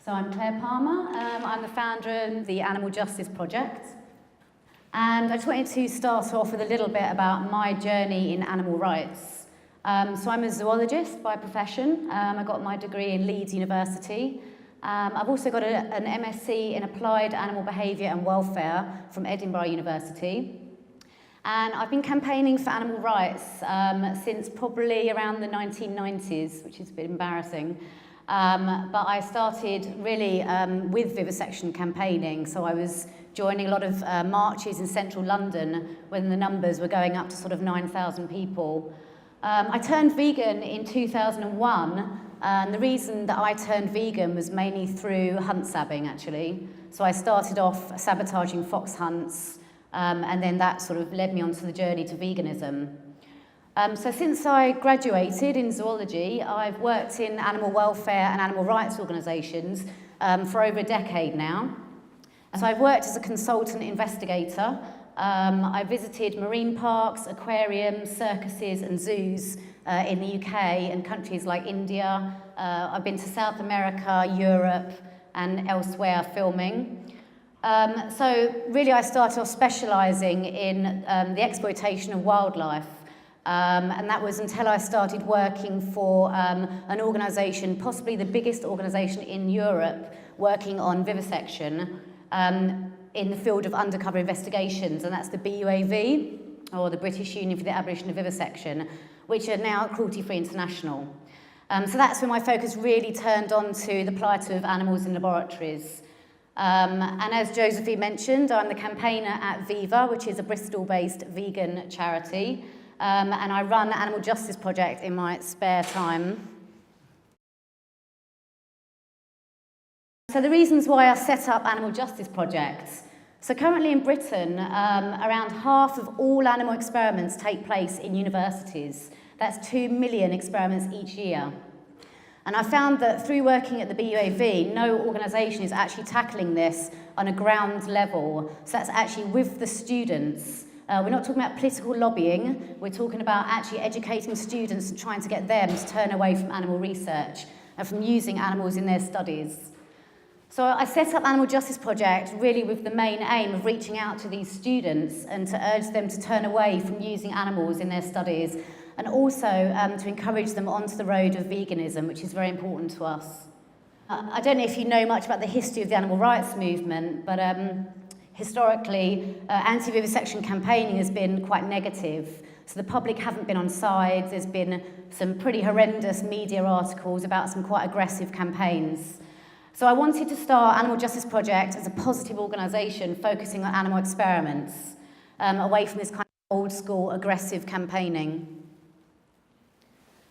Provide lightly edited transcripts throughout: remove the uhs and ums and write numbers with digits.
So I'm Claire Palmer, I'm the founder of the Animal Justice Project, and I just wanted to start off with a little bit about my journey in animal rights. So I'm a zoologist by profession. I got my degree in Leeds University. I've also got an MSc in Applied Animal Behaviour and Welfare from Edinburgh University. And I've been campaigning for animal rights since probably around the 1990s, which is a bit embarrassing. But I started really with vivisection campaigning, so I was joining a lot of marches in central London when the numbers were going up to sort of 9,000 people. I turned vegan in 2001, and the reason that I turned vegan was mainly through hunt sabbing, actually. So I started off sabotaging fox hunts, and then that sort of led me onto the journey to veganism. So since I graduated in zoology, I've worked in animal welfare and animal rights organisations for over a decade now. So I've worked as a consultant investigator. I visited marine parks, aquariums, circuses and zoos in the UK and countries like India. I've been to South America, Europe and elsewhere filming. So really I started off specialising in the exploitation of wildlife. And that was until I started working for an organisation, possibly the biggest organisation in Europe, working on vivisection in the field of undercover investigations, and that's the BUAV, or the British Union for the Abolition of Vivisection, which are now Cruelty Free International. So that's when my focus really turned on to the plight of animals in laboratories. And as Josephine mentioned, I'm the campaigner at Viva, which is a Bristol-based vegan charity. And I run the Animal Justice Project in my spare time. So the reasons why I set up Animal Justice Projects. So currently in Britain, around half of all animal experiments take place in universities. That's 2 million experiments each year. And I found that through working at the BUAV, no organisation is actually tackling this on a ground level. So that's actually with the students. We're not talking about political lobbying, we're talking about actually educating students and trying to get them to turn away from animal research and from using animals in their studies. So I set up Animal Justice Project really with the main aim of reaching out to these students and to urge them to turn away from using animals in their studies, and also to encourage them onto the road of veganism, which is very important to us. I don't know if you know much about the history of the animal rights movement, but historically, anti-vivisection campaigning has been quite negative. So the public haven't been on sides. There's been some pretty horrendous media articles about some quite aggressive campaigns. So I wanted to start Animal Justice Project as a positive organisation focusing on animal experiments, away from this kind of old school aggressive campaigning.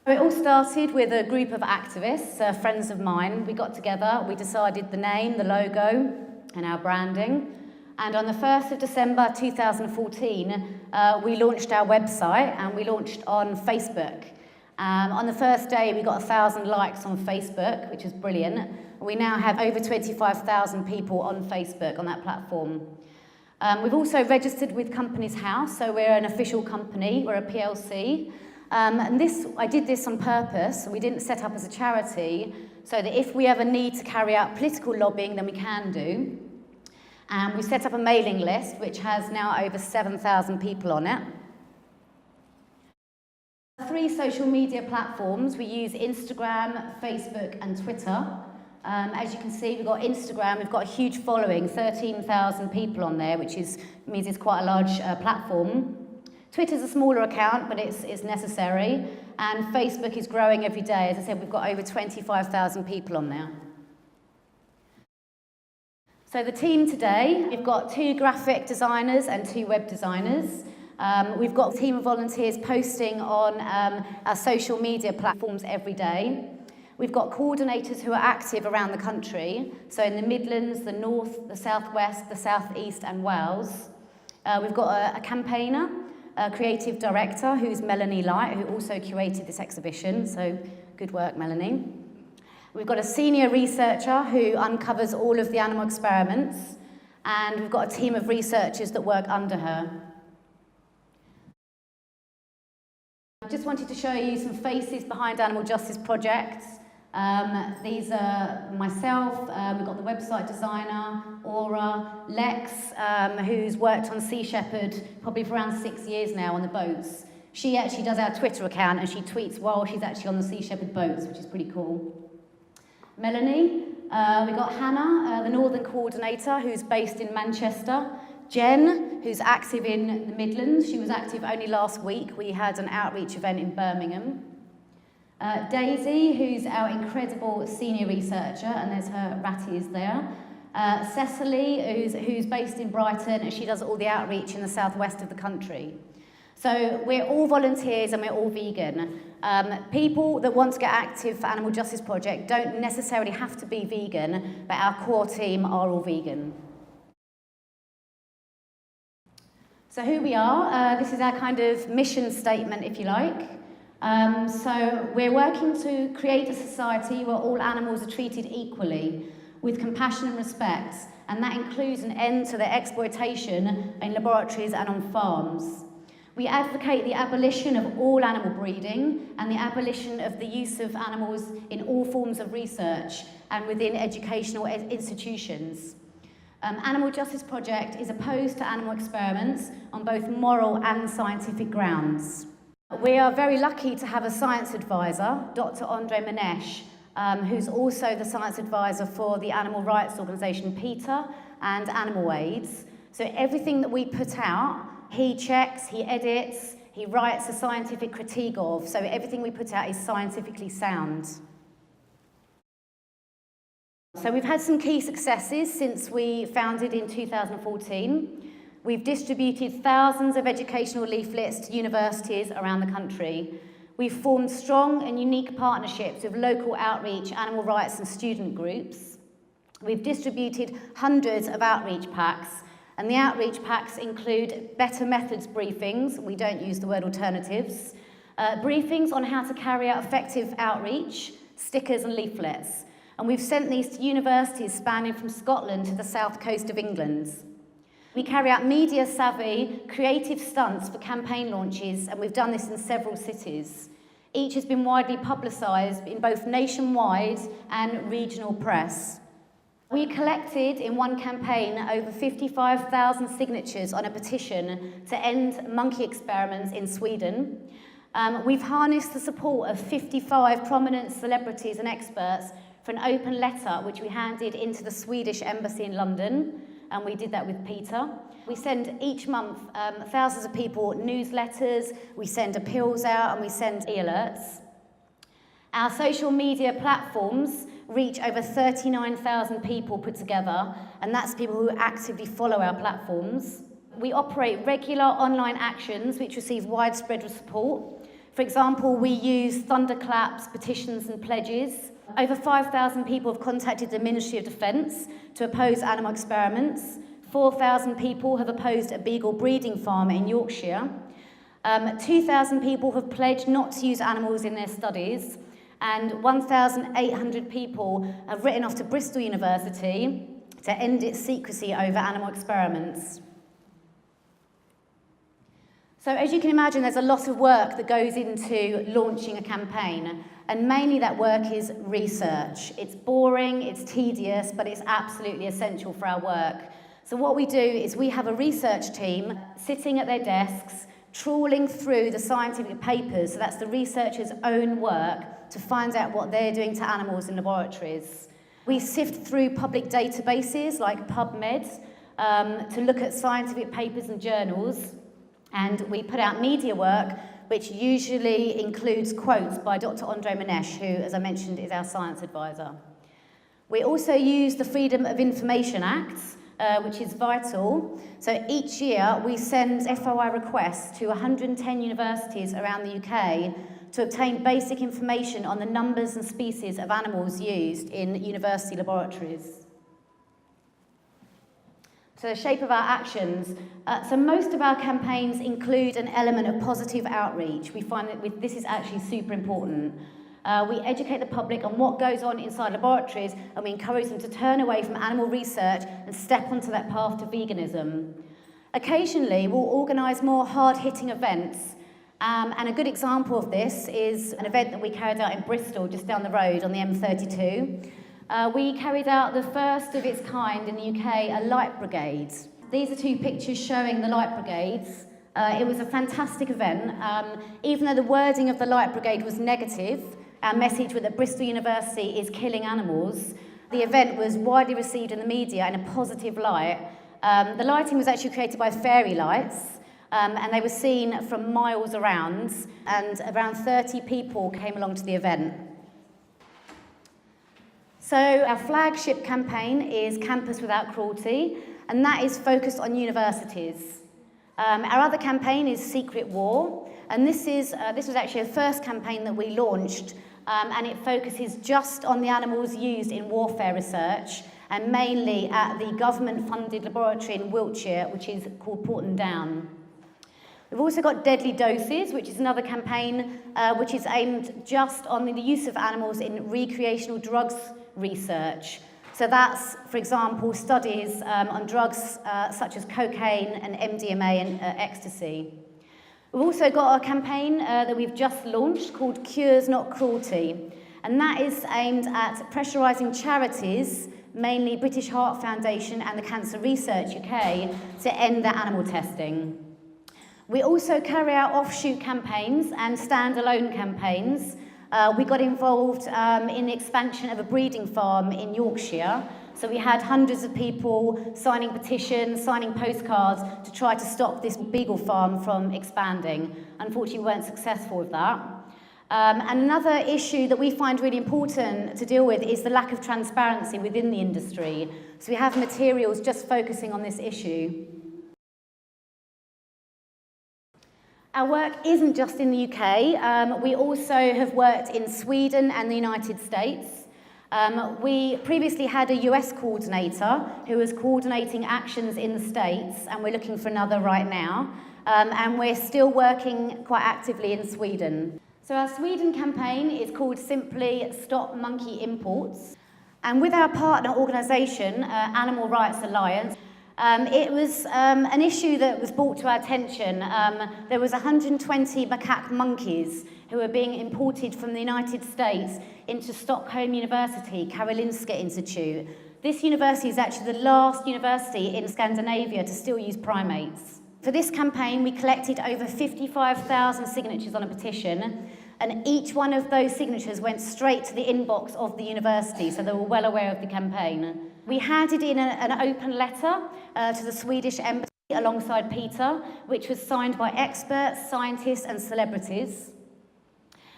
So it all started with a group of activists, friends of mine. We got together, we decided the name, the logo and our branding. And on the 1st of December 2014, we launched our website and we launched on Facebook. On the first day, we got 1,000 likes on Facebook, which is brilliant. We now have over 25,000 people on Facebook on that platform. We've also registered with Companies House, so we're an official company, we're a PLC. And I did this on purpose. We didn't set up as a charity, so that if we ever need to carry out political lobbying, then we can do. And we set up a mailing list, which has now over 7,000 people on it. 3 social media platforms. We use Instagram, Facebook, and Twitter. As you can see, we've got Instagram, we've got a huge following, 13,000 people on there, which means it's quite a large platform. Twitter's a smaller account, but it's necessary. And Facebook is growing every day. As I said, we've got over 25,000 people on there. So the team today, we've got 2 graphic designers and 2 web designers. We've got a team of volunteers posting on our social media platforms every day. We've got coordinators who are active around the country, so in the Midlands, the North, the South West, the South East and Wales. We've got a campaigner, a creative director who's Melanie Light, who also curated this exhibition, so good work, Melanie. We've got a senior researcher who uncovers all of the animal experiments, and we've got a team of researchers that work under her. I just wanted to show you some faces behind Animal Justice Projects. These are myself, we've got the website designer, Aura, Lex, who's worked on Sea Shepherd probably for around 6 years now on the boats. She actually does our Twitter account and she tweets while she's actually on the Sea Shepherd boats, which is pretty cool. Melanie, we've got Hannah, the Northern Coordinator, who's based in Manchester. Jen, who's active in the Midlands. She was active only last week. We had an outreach event in Birmingham. Daisy, who's our incredible senior researcher, and there's her ratties there. Cecily, who's based in Brighton, and she does all the outreach in the southwest of the country. So we're all volunteers and we're all vegan. People that want to get active for Animal Justice Project don't necessarily have to be vegan, but our core team are all vegan. So who we are, this is our kind of mission statement, if you like. So we're working to create a society where all animals are treated equally, with compassion and respect, and that includes an end to their exploitation in laboratories and on farms. We advocate the abolition of all animal breeding and the abolition of the use of animals in all forms of research and within educational institutions. Animal Justice Project is opposed to animal experiments on both moral and scientific grounds. We are very lucky to have a science advisor, Dr. Andre Manesh, who's also the science advisor for the animal rights organisation PETA and Animal Aids. So everything that we put out, he checks, he edits, he writes a scientific critique of, so everything we put out is scientifically sound. So we've had some key successes since we founded in 2014. We've distributed thousands of educational leaflets to universities around the country. We've formed strong and unique partnerships with local outreach, animal rights and student groups. We've distributed hundreds of outreach packs, and the outreach packs include better methods briefings, we don't use the word alternatives, briefings on how to carry out effective outreach, stickers and leaflets. And we've sent these to universities spanning from Scotland to the south coast of England. We carry out media-savvy, creative stunts for campaign launches, and we've done this in several cities. Each has been widely publicised in both nationwide and regional press. We collected in one campaign over 55,000 signatures on a petition to end monkey experiments in Sweden. We've harnessed the support of 55 prominent celebrities and experts for an open letter which we handed into the Swedish embassy in London, and we did that with PETA. We send each month thousands of people newsletters, we send appeals out, and we send e-alerts. Our social media platforms reach over 39,000 people put together, and that's people who actively follow our platforms. We operate regular online actions which receive widespread support. For example, we use thunderclaps, petitions and pledges. Over 5,000 people have contacted the Ministry of Defence to oppose animal experiments. 4,000 people have opposed a beagle breeding farm in Yorkshire. 2,000 people have pledged not to use animals in their studies. And 1,800 people have written off to Bristol University to end its secrecy over animal experiments. So as you can imagine, there's a lot of work that goes into launching a campaign, and mainly that work is research. It's boring, it's tedious, but it's absolutely essential for our work. So what we do is we have a research team sitting at their desks, trawling through the scientific papers, so that's the researchers' own work, to find out what they're doing to animals in laboratories. We sift through public databases like PubMed to look at scientific papers and journals, and we put out media work which usually includes quotes by Dr. Andre Manesh, who, as I mentioned, is our science advisor. We also use the Freedom of Information Act, which is vital. So each year we send FOI requests to 110 universities around the UK to obtain basic information on the numbers and species of animals used in university laboratories. So the shape of our actions. So most of our campaigns include an element of positive outreach. We find that this is actually super important. We educate the public on what goes on inside laboratories, and we encourage them to turn away from animal research and step onto that path to veganism. Occasionally, we'll organise more hard-hitting events, And a good example of this is an event that we carried out in Bristol, just down the road on the M32. We carried out the first of its kind in the UK, a light brigade. These are two pictures showing the light brigades. It was a fantastic event. Even though the wording of the light brigade was negative, our message was that Bristol University is killing animals, the event was widely received in the media in a positive light. The lighting was actually created by fairy lights, and they were seen from miles around, and around 30 people came along to the event. So our flagship campaign is Campus Without Cruelty, and that is focused on universities. Our other campaign is Secret War, and this was actually the first campaign that we launched, and it focuses just on the animals used in warfare research, and mainly at the government-funded laboratory in Wiltshire, which is called Porton Down. We've also got Deadly Doses, which is another campaign which is aimed just on the use of animals in recreational drugs research. So that's, for example, studies on drugs such as cocaine and MDMA and ecstasy. We've also got a campaign that we've just launched called Cures Not Cruelty, and that is aimed at pressurising charities, mainly British Heart Foundation and the Cancer Research UK, to end their animal testing. We also carry out offshoot campaigns and standalone campaigns. We got involved in the expansion of a breeding farm in Yorkshire. So we had hundreds of people signing petitions, signing postcards to try to stop this beagle farm from expanding. Unfortunately, we weren't successful with that. And another issue that we find really important to deal with is the lack of transparency within the industry. So we have materials just focusing on this issue. Our work isn't just in the UK. We also have worked in Sweden and the United States. We previously had a US coordinator who was coordinating actions in the States, and we're looking for another right now. And we're still working quite actively in Sweden. So our Sweden campaign is called simply Stop Monkey Imports. And with our partner organisation, Animal Rights Alliance, it was an issue that was brought to our attention. There was 120 macaque monkeys who were being imported from the United States into Stockholm University, Karolinska Institute. This university is actually the last university in Scandinavia to still use primates. For this campaign, we collected over 55,000 signatures on a petition, and each one of those signatures went straight to the inbox of the university, so they were well aware of the campaign. We handed in an open letter to the Swedish embassy alongside Peter, which was signed by experts, scientists and celebrities.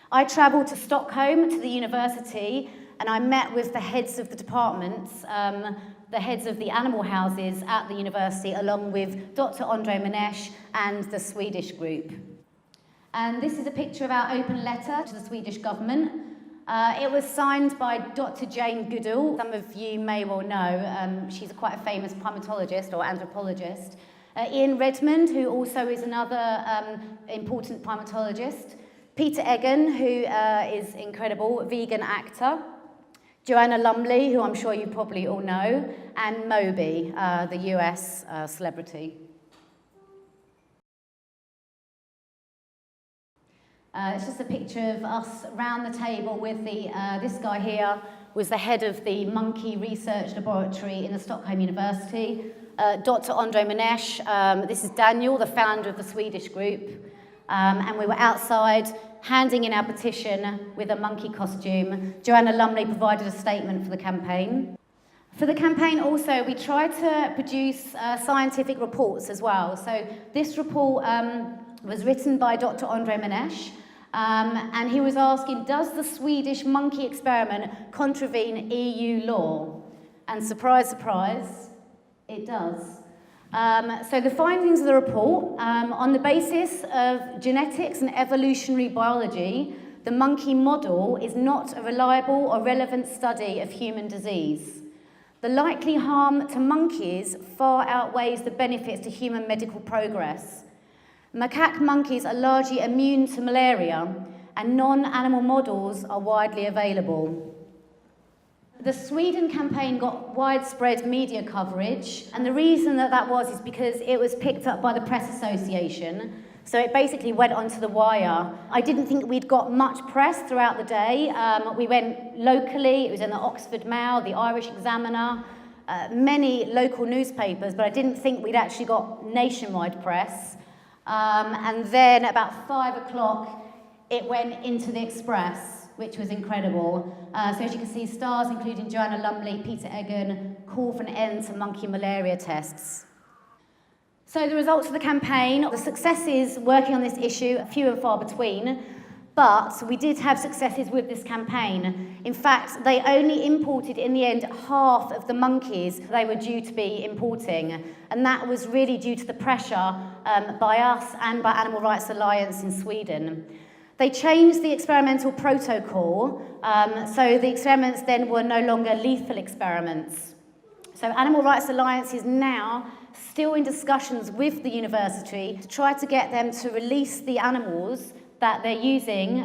I travelled to Stockholm to the university, and I met with the heads of the departments, the heads of the animal houses at the university, along with Dr. Andre Manesh and the Swedish group. And this is a picture of our open letter to the Swedish government. It was signed by Dr. Jane Goodall. Some of you may well know, she's quite a famous primatologist or anthropologist. Ian Redmond, who also is another important primatologist. Peter Egan, who is incredible, vegan actor. Joanna Lumley, who I'm sure you probably all know, and Moby, the US celebrity. It's just a picture of us round the table with this guy here was the head of the monkey research laboratory in the Stockholm University. Dr. Andre Manesh, this is Daniel, the founder of the Swedish group. And we were outside handing in our petition with a monkey costume. Joanna Lumley provided a statement for the campaign. For the campaign also, we tried to produce scientific reports as well. So this report was written by Dr. Andre Manesh, and he was asking, does the Swedish monkey experiment contravene EU law? And surprise, surprise, it does. So the findings of the report, on the basis of genetics and evolutionary biology, the monkey model is not a reliable or relevant study of human disease. The likely harm to monkeys far outweighs the benefits to human medical progress. Macaque monkeys are largely immune to malaria, and non-animal models are widely available. The Sweden campaign got widespread media coverage, and the reason that was is because it was picked up by the Press Association. So it basically went onto the wire. I didn't think we'd got much press throughout the day. We went locally, it was in the Oxford Mail, the Irish Examiner, many local newspapers, but I didn't think we'd actually got nationwide press. And then about 5 o'clock, it went into the Express, which was incredible. So as you can see, stars including Joanna Lumley, Peter Egan, call for an end to monkey malaria tests. So the results of the campaign, the successes working on this issue, few and far between, but we did have successes with this campaign. In fact, they only imported in the end half of the monkeys they were due to be importing, and that was really due to the pressure by us and by Animal Rights Alliance in Sweden. They changed the experimental protocol, so the experiments then were no longer lethal experiments. So Animal Rights Alliance is now still in discussions with the university to try to get them to release the animals that they're using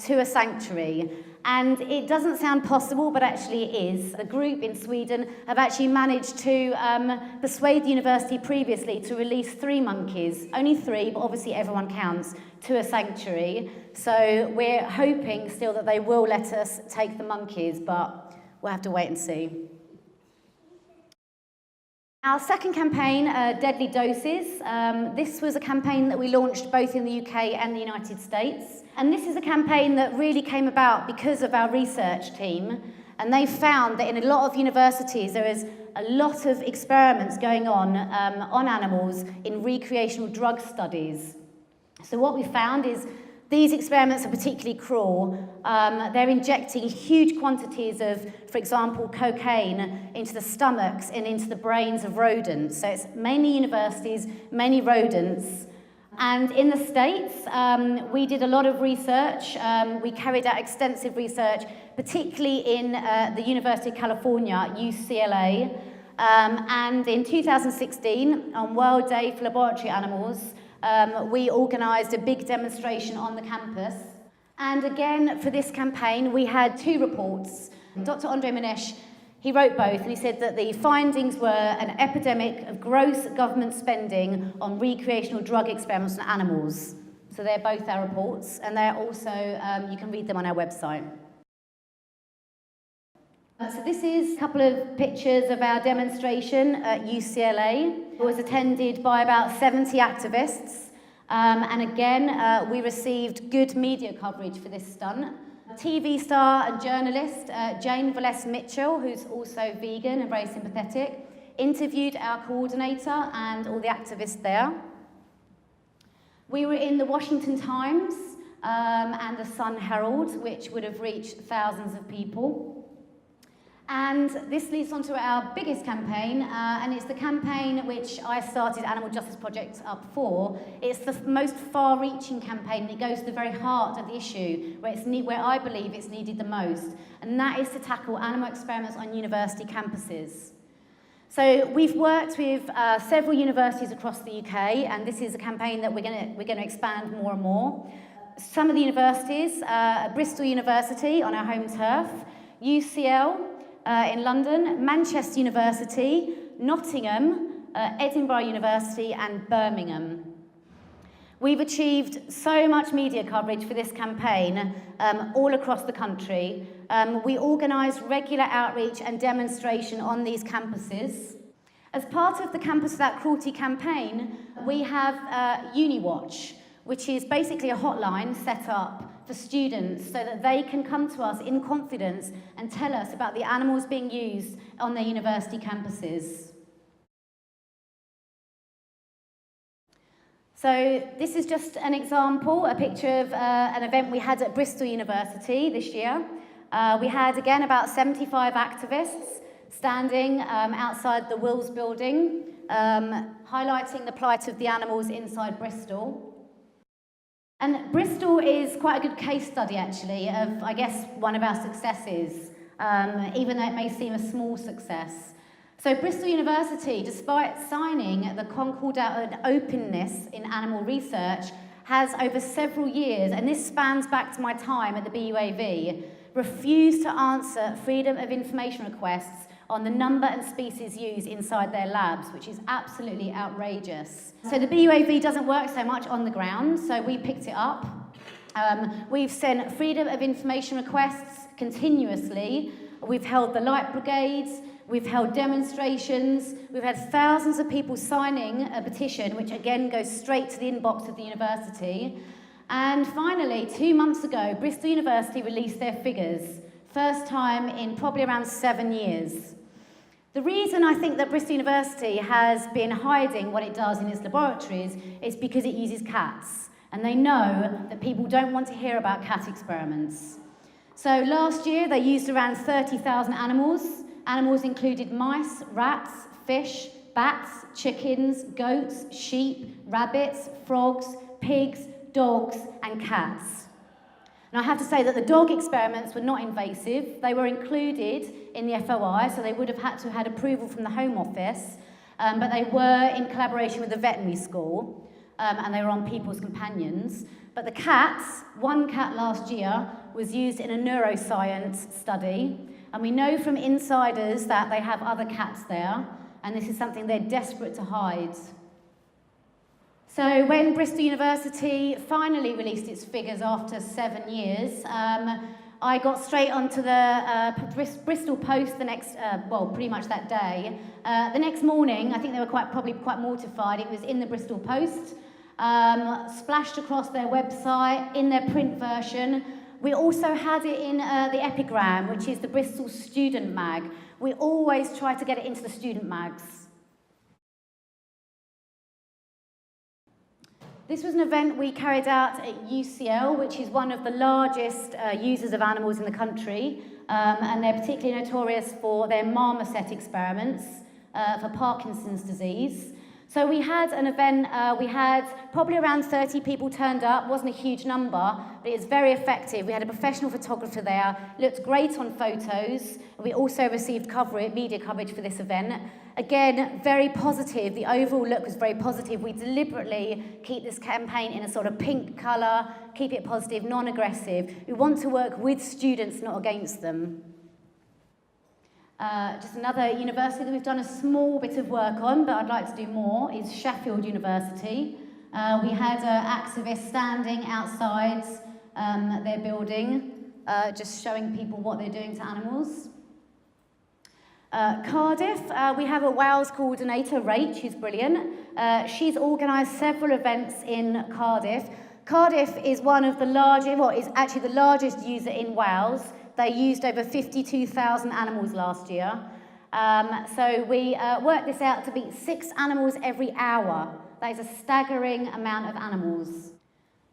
to a sanctuary. And it doesn't sound possible, but actually it is. The group in Sweden have actually managed to persuade the university previously to release 3 monkeys, only 3, but obviously everyone counts, to a sanctuary. So we're hoping still that they will let us take the monkeys, but we'll have to wait and see. Our second campaign, Deadly Doses, this was a campaign that we launched both in the UK and the United States. And this is a campaign that really came about because of our research team. And they found that in a lot of universities there is a lot of experiments going on animals in recreational drug studies. So what we found is these experiments are particularly cruel. They're injecting huge quantities of, for example, cocaine into the stomachs and into the brains of rodents. So it's mainly universities, many rodents. And in the States, we did a lot of research. We carried out extensive research, particularly in the University of California, UCLA. And in 2016, on World Day for Laboratory Animals, we organised a big demonstration on the campus. And again, for this campaign, we had 2 reports. Dr. Andre Manesh, he wrote both, and he said that the findings were an epidemic of gross government spending on recreational drug experiments on animals. So they're both our reports, and they're also, you can read them on our website. So this is a couple of pictures of our demonstration at UCLA. It was attended by about 70 activists. And again, we received good media coverage for this stunt. TV star and journalist Jane Velez Mitchell, who's also vegan and very sympathetic, interviewed our coordinator and all the activists there. We were in the Washington Times and the Sun Herald, which would have reached thousands of people. And this leads on to our biggest campaign, and it's the campaign which I started Animal Justice Project up for. It's the most far-reaching campaign, and it goes to the very heart of the issue, where I believe it's needed the most, and that is to tackle animal experiments on university campuses. So we've worked with several universities across the UK, and this is a campaign that we're going to expand more and more. Some of the universities, Bristol University on our home turf, UCL, in London, Manchester University, Nottingham, Edinburgh University and Birmingham. We've achieved so much media coverage for this campaign all across the country. We organised regular outreach and demonstration on these campuses. As part of the Campus Without Cruelty campaign, we have UniWatch, which is basically a hotline set up for students so that they can come to us in confidence and tell us about the animals being used on their university campuses. So this is just an example, a picture of an event we had at Bristol University this year. We had, again, about 75 activists standing outside the Wills building, highlighting the plight of the animals inside Bristol. And Bristol is quite a good case study, actually, of, I guess, one of our successes, even though it may seem a small success. So Bristol University, despite signing the Concordat on Openness in Animal Research, has over several years, and this spans back to my time at the BUAV, refused to answer freedom of information requests on the number and species used inside their labs, which is absolutely outrageous. So the BUAV doesn't work so much on the ground, so we picked it up. We've sent freedom of information requests continuously. We've held the light brigades, we've held demonstrations, we've had thousands of people signing a petition, which again goes straight to the inbox of the university. And finally, 2 months ago, Bristol University released their figures, first time in probably around 7 years. The reason I think that Bristol University has been hiding what it does in its laboratories is because it uses cats, and they know that people don't want to hear about cat experiments. So last year, they used around 30,000 animals. Animals included mice, rats, fish, bats, chickens, goats, sheep, rabbits, frogs, pigs, dogs, and cats. And I have to say that the dog experiments were not invasive. They were included in the FOI, so they would have had to have had approval from the Home Office, but they were in collaboration with the veterinary school, and they were on people's companions. But the cats, one cat last year, was used in a neuroscience study, and we know from insiders that they have other cats there, and this is something they're desperate to hide. So when Bristol University finally released its figures after 7 years, I got straight onto the Bristol Post the next, pretty much that day. The next morning, I think they were probably quite mortified. It was in the Bristol Post, splashed across their website, in their print version. We also had it in the Epigram, which is the Bristol student mag. We always try to get it into the student mags. This was an event we carried out at UCL, which is one of the largest users of animals in the country, and they're particularly notorious for their marmoset experiments for Parkinson's disease. So we had an event, we had probably around 30 people turned up, wasn't a huge number, but it was very effective. We had a professional photographer there, looked great on photos. We also received media coverage for this event. Again, very positive, the overall look was very positive. We deliberately keep this campaign in a sort of pink colour, keep it positive, non-aggressive. We want to work with students, not against them. Just another university that we've done a small bit of work on, but I'd like to do more, is Sheffield University. We had activists standing outside their building, just showing people what they're doing to animals. Cardiff, we have a Wales coordinator, Rach, who's brilliant. She's organised several events in Cardiff. Cardiff is one of the largest, is actually the largest user in Wales. They used over 52,000 animals last year. So we worked this out to be 6 animals every hour. That is a staggering amount of animals.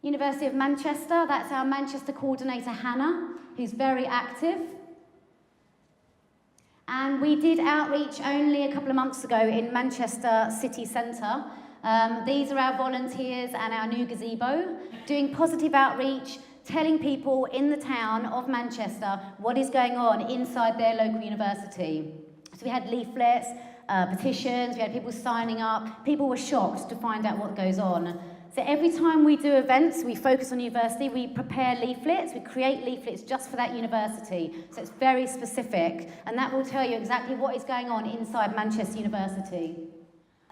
University of Manchester, that's our Manchester coordinator, Hannah, who's very active. And we did outreach only a couple of months ago in Manchester city centre. These are our volunteers and our new gazebo, doing positive outreach, telling people in the town of Manchester what is going on inside their local university. So we had leaflets, petitions, we had people signing up. People were shocked to find out what goes on. So every time we do events, we focus on university, we prepare leaflets, we create leaflets just for that university. So it's very specific, and that will tell you exactly what is going on inside Manchester University.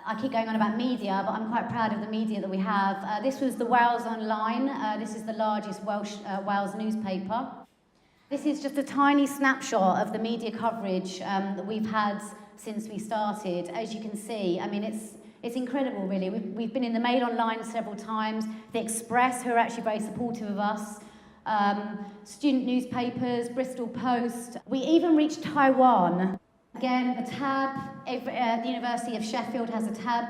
I keep going on about media, but I'm quite proud of the media that we have. This was the Wales Online. This is the largest Wales newspaper. This is just a tiny snapshot of the media coverage that we've had since we started. As you can see, I mean, it's incredible, really. We've been in the Mail Online several times, the Express, who are actually very supportive of us, student newspapers, Bristol Post. We even reached Taiwan. Again, the tab, the University of Sheffield has a tab,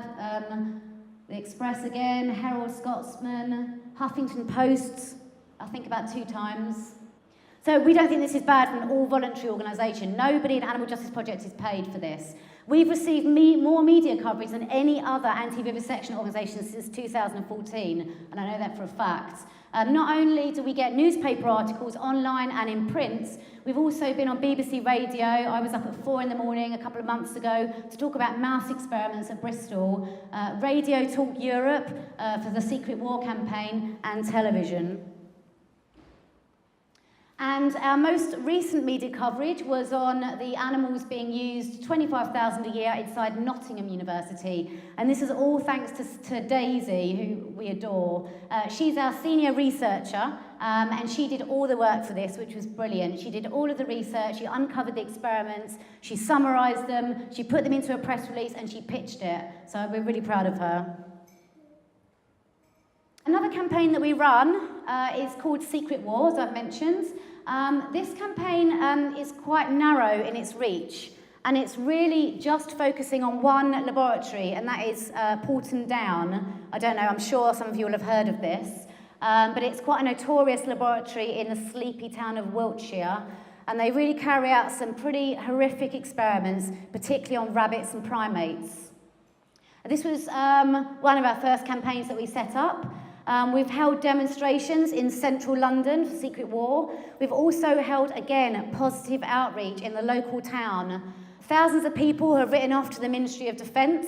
the Express again, Herald Scotsman, Huffington Post, I think about 2 times. So we don't think this is bad for an all-voluntary organisation. Nobody in Animal Justice Project is paid for this. We've received more media coverage than any other anti-vivisection organisation since 2014, and I know that for a fact. Not only do we get newspaper articles online and in print, we've also been on BBC Radio. I was up at 4 in the morning a couple of months ago to talk about mouse experiments at Bristol, Radio Talk Europe for the Secret War campaign, and television. And our most recent media coverage was on the animals being used, 25,000 a year, inside Nottingham University. And this is all thanks to Daisy, who we adore. She's our senior researcher, and she did all the work for this, which was brilliant. She did all of the research, she uncovered the experiments, she summarised them, she put them into a press release, and she pitched it. So we're really proud of her. Another campaign that we run is called Secret Wars, I've mentioned. This campaign is quite narrow in its reach, and it's really just focusing on one laboratory, and that is Porton Down. I don't know, I'm sure some of you will have heard of this, but it's quite a notorious laboratory in the sleepy town of Wiltshire, and they really carry out some pretty horrific experiments, particularly on rabbits and primates. This was one of our first campaigns that we set up. We've held demonstrations in central London for Secret War. We've also held, again, positive outreach in the local town. Thousands of people have written off to the Ministry of Defence.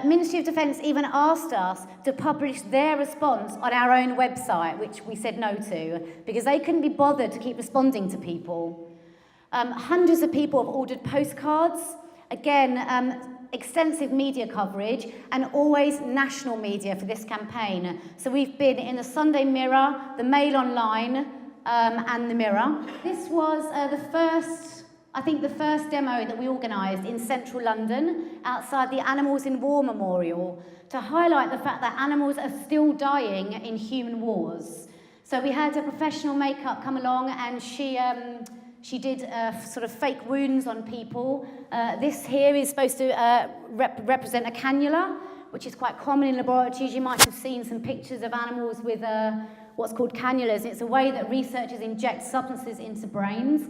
Ministry of Defence even asked us to publish their response on our own website, which we said no to, because they couldn't be bothered to keep responding to people. Hundreds of people have ordered postcards. Again, extensive media coverage, and always national media for this campaign. So we've been in the Sunday Mirror, the Mail Online, and the Mirror. This was the first demo that we organised in central London, outside the Animals in War Memorial, to highlight the fact that animals are still dying in human wars. So we had a professional makeup come along, and she did sort of fake wounds on people. This here is supposed to represent a cannula, which is quite common in laboratories. You might have seen some pictures of animals with what's called cannulas. It's a way that researchers inject substances into brains.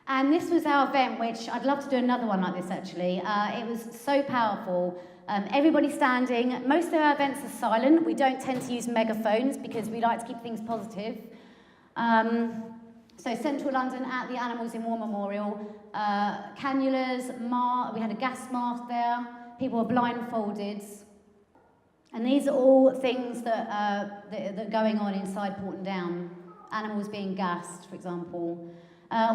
And this was our event, which I'd love to do another one like this, actually. It was so powerful. Everybody standing. Most of our events are silent. We don't tend to use megaphones because we like to keep things positive. So central London at the Animals in War Memorial, cannulas, we had a gas mask there, people were blindfolded. And these are all things that are going on inside Porton Down. Animals being gassed, for example.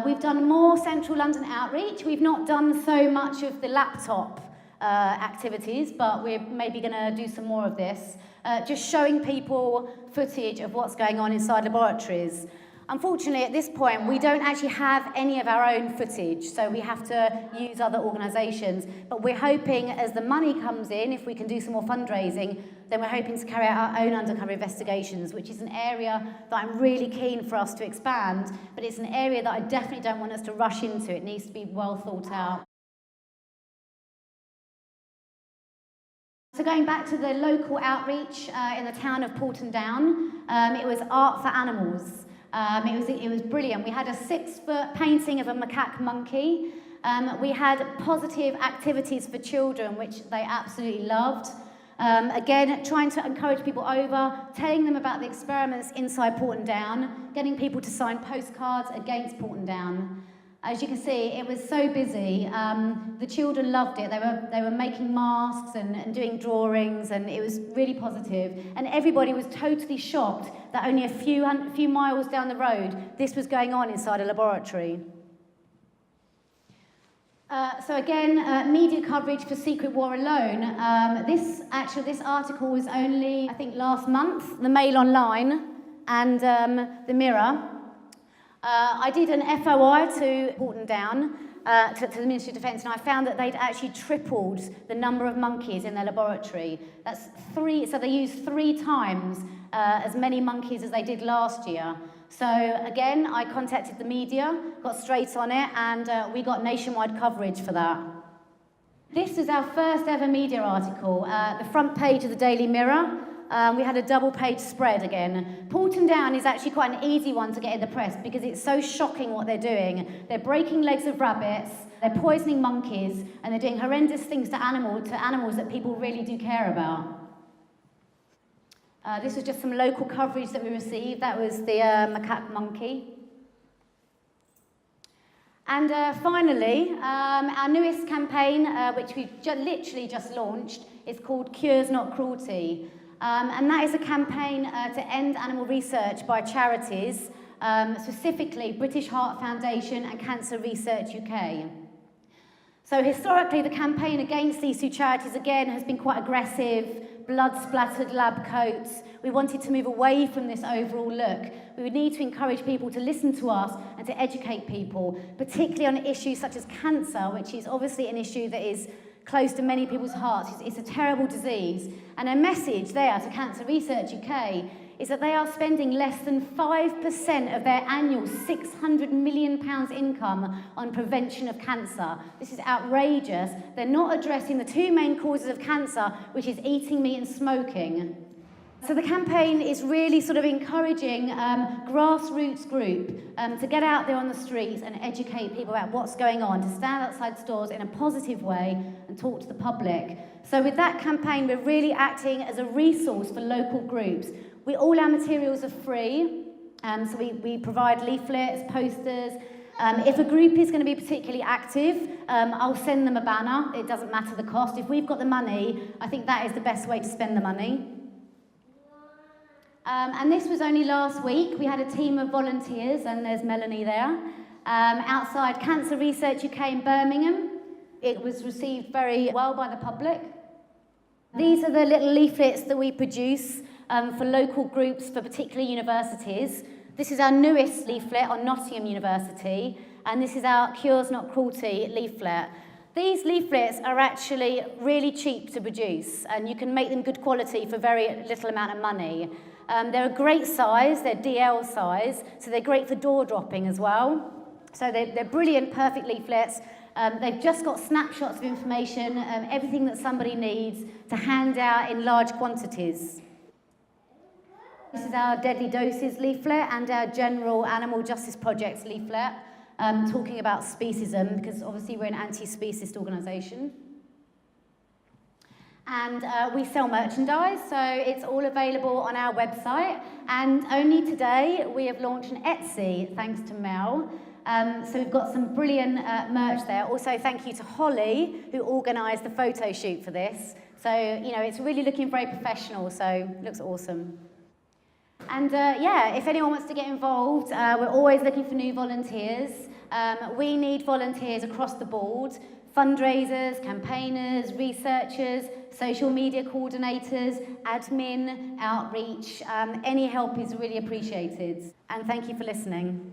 We've done more central London outreach. We've not done so much of the laptop activities, but we're maybe going to do some more of this. Just showing people footage of what's going on inside laboratories. Unfortunately, at this point, we don't actually have any of our own footage, so we have to use other organisations. But we're hoping, as the money comes in, if we can do some more fundraising, then we're hoping to carry out our own undercover investigations, which is an area that I'm really keen for us to expand, but it's an area that I definitely don't want us to rush into. It needs to be well thought out. So going back to the local outreach in the town of Porton Down, it was Art for Animals. It was brilliant. We had a 6-foot painting of a macaque monkey. We had positive activities for children, which they absolutely loved. Again, trying to encourage people over, telling them about the experiments inside Porton Down, getting people to sign postcards against Porton Down. As you can see, it was so busy. The children loved it. They were making masks and doing drawings, and it was really positive. And everybody was totally shocked that only a few miles down the road, this was going on inside a laboratory. So again, media coverage for Secret War alone. This article was only, I think, last month. The Mail Online and the Mirror. I did an FOI to Porton Down, to the Ministry of Defence, and I found that they'd actually tripled the number of monkeys in their laboratory. That's so they used 3 times as many monkeys as they did last year. So again, I contacted the media, got straight on it, and we got nationwide coverage for that. This is our first ever media article, the front page of the Daily Mirror. We had a double-page spread again. Porton Down is actually quite an easy one to get in the press because it's so shocking what they're doing. They're breaking legs of rabbits, they're poisoning monkeys, and they're doing horrendous things to animals that people really do care about. This was just some local coverage that we received. That was the macaque monkey. And finally, our newest campaign, which we've literally just launched, is called Cures Not Cruelty. And that is a campaign to end animal research by charities specifically British Heart Foundation and Cancer Research UK. So historically, the campaign against these two charities, again, has been quite aggressive, blood-splattered lab coats. We wanted to move away from this overall look. We would need to encourage people to listen to us and to educate people, particularly on issues such as cancer, which is obviously an issue that is close to many people's hearts. It's a terrible disease. And a message there to Cancer Research UK is that they are spending less than 5% of their annual £600 million income on prevention of cancer. This is outrageous. They're not addressing the two main causes of cancer, which is eating meat and smoking. So the campaign is really sort of encouraging grassroots group to get out there on the streets and educate people about what's going on, to stand outside stores in a positive way and talk to the public. So with that campaign, we're really acting as a resource for local groups. All our materials are free, so we provide leaflets, posters. If a group is going to be particularly active, I'll send them a banner. It doesn't matter the cost. If we've got the money, I think that is the best way to spend the money. And this was only last week. We had a team of volunteers, and there's Melanie there, outside Cancer Research UK in Birmingham. It was received very well by the public. These are the little leaflets that we produce for local groups, for particular universities. This is our newest leaflet on Nottingham University, and this is our Cures Not Cruelty leaflet. These leaflets are actually really cheap to produce, and you can make them good quality for very little amount of money. They're a great size, they're DL size, so they're great for door dropping as well. So they're brilliant, perfect leaflets. They've just got snapshots of information, everything that somebody needs to hand out in large quantities. This is our Deadly Doses leaflet and our General Animal Justice Projects leaflet, talking about speciesism, because obviously we're an anti-speciesist organisation. And we sell merchandise, so it's all available on our website. And only today we have launched an Etsy, thanks to Mel. So we've got some brilliant merch there. Also, thank you to Holly, who organised the photo shoot for this. So, you know, it's really looking very professional, so it looks awesome. And yeah, if anyone wants to get involved, we're always looking for new volunteers. We need volunteers across the board: fundraisers, campaigners, researchers, social media coordinators, admin, outreach. Any help is really appreciated. And thank you for listening.